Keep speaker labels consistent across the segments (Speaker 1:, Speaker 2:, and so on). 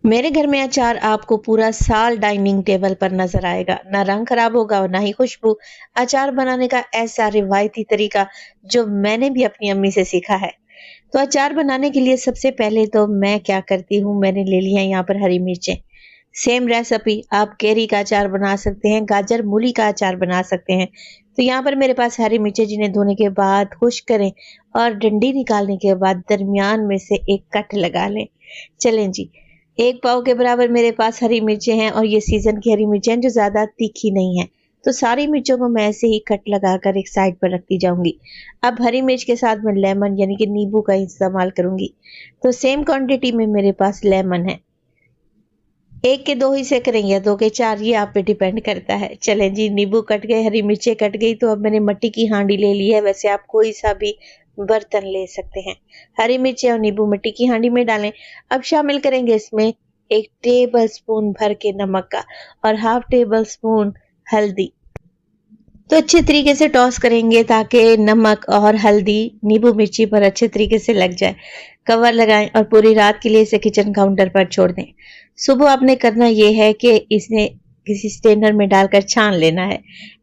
Speaker 1: मेरे घर में अचार आपको पूरा साल डाइनिंग टेबल पर नजर आएगा। ना रंग खराब होगा और ना ही खुशबू। अचार बनाने का ऐसा रिवायती तरीका जो मैंने भी अपनी अम्मी से सीखा है। तो अचार बनाने के लिए सबसे पहले तो मैं क्या करती हूँ, मैंने ले लिया यहाँ पर हरी मिर्चें। सेम रेसिपी आप केरी का अचार बना सकते हैं, गाजर मूली का अचार बना सकते हैं। तो यहाँ पर मेरे पास हरी मिर्चें, जिन्हें धोने के बाद खुश्क करें और डंडी निकालने के बाद दरमियान में से एक कट लगा लें। चलें जी, 1 पाव के बराबर मेरे पास हरी मिर्चें हैं और ये सीज़न की हरी मिर्चें हैं जो ज़्यादा तीखी नहीं हैं। तो सारी मिर्चों को मैं ऐसे ही कट लगाकर एक साइड पर रखती जाऊँगी। अब हरी मिर्च के साथ मैं लेमन यानी कि नींबू का इस्तेमाल करूँगी। तो सेम क्वांटिटी में मेरे पास लेमन है। 1 के 2 हिस्से करें या 2 के 4, ये आप पे डिपेंड करता है। चलें जी, नींबू कट गए, हरी मिर्चें कट गई, तो अब मैंने मिट्टी की हांडी ले ली है। वैसे आप कोई सा भी बर्तन ले सकते हैं। हरी मिर्चें और नींबू मिट्टी की हांडी में डालें। अब शामिल करेंगे इसमें 1 टेबल स्पून भर के नमक का और हाफ टेबल स्पून हल्दी। तो अच्छे तरीके से टॉस करेंगे ताकि नमक और हल्दी नींबू मिर्ची पर अच्छे तरीके से लग जाए। कवर लगाएं और पूरी रात के लिए इसे किचन काउंटर पर छोड़ दें। सुबह आपने करना ये है कि इसे किसी स्ट्रेनर में डालकर छान लेना है।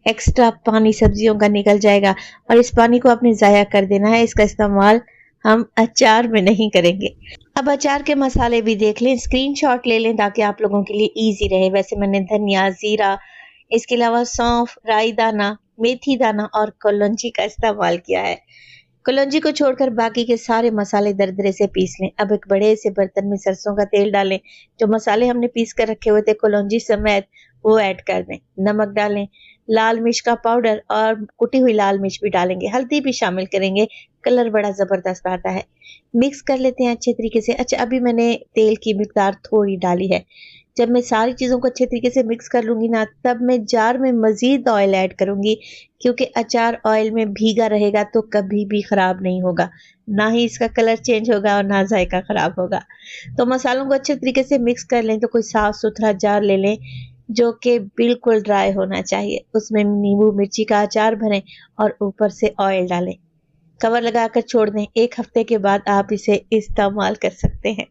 Speaker 1: एक्स्ट्रा पानी सब्जियों का निकल जाएगा और इस पानी को आपने ज़ाया कर देना है। इसका इस्तेमाल हम अचार में नहीं करेंगे। अब अचार के मसाले भी देख लें, स्क्रीनशॉट ले लें ताकि आप लोगों के लिए इजी रहे। वैसे मैंने धनिया, जीरा, इसके अलावा सौंफ, राई दाना, मेथी दाना और कलौंजी का इस्तेमाल किया है। कलौंजी को छोड़कर बाकी के सारे मसाले दरदरे से पीस लें। अब एक बड़े से बर्तन में सरसों का तेल डालें। जो मसाले हमने पीस कर रखे हुए थे कलौंजी समेत, वो ऐड कर दें। नमक डालें, लाल मिर्च का पाउडर और कुटी हुई लाल मिर्च भी डालेंगे, हल्दी भी शामिल करेंगे। कलर बड़ा जबरदस्त आता है। मिक्स कर लेते हैं अच्छे तरीके से। अच्छा, अभी मैंने तेल की मिकदार थोड़ी डाली है। जब मैं सारी चीज़ों को अच्छे तरीके से मिक्स कर लूँगी ना, तब मैं जार में मज़ीद ऑयल ऐड करूँगी, क्योंकि अचार ऑयल में भीगा रहेगा तो कभी भी ख़राब नहीं होगा। ना ही इसका कलर चेंज होगा और ना जायका ख़राब होगा। तो मसालों को अच्छे तरीके से मिक्स कर लें। तो कोई साफ़-सुथरा जार ले लें जो कि बिल्कुल ड्राई होना चाहिए। उसमें नींबू मिर्ची का अचार भरें और ऊपर से ऑयल डालें। कवर लगाकर छोड़ दें। 1 हफ़्ते के बाद आप इसे इस्तेमाल कर सकते हैं।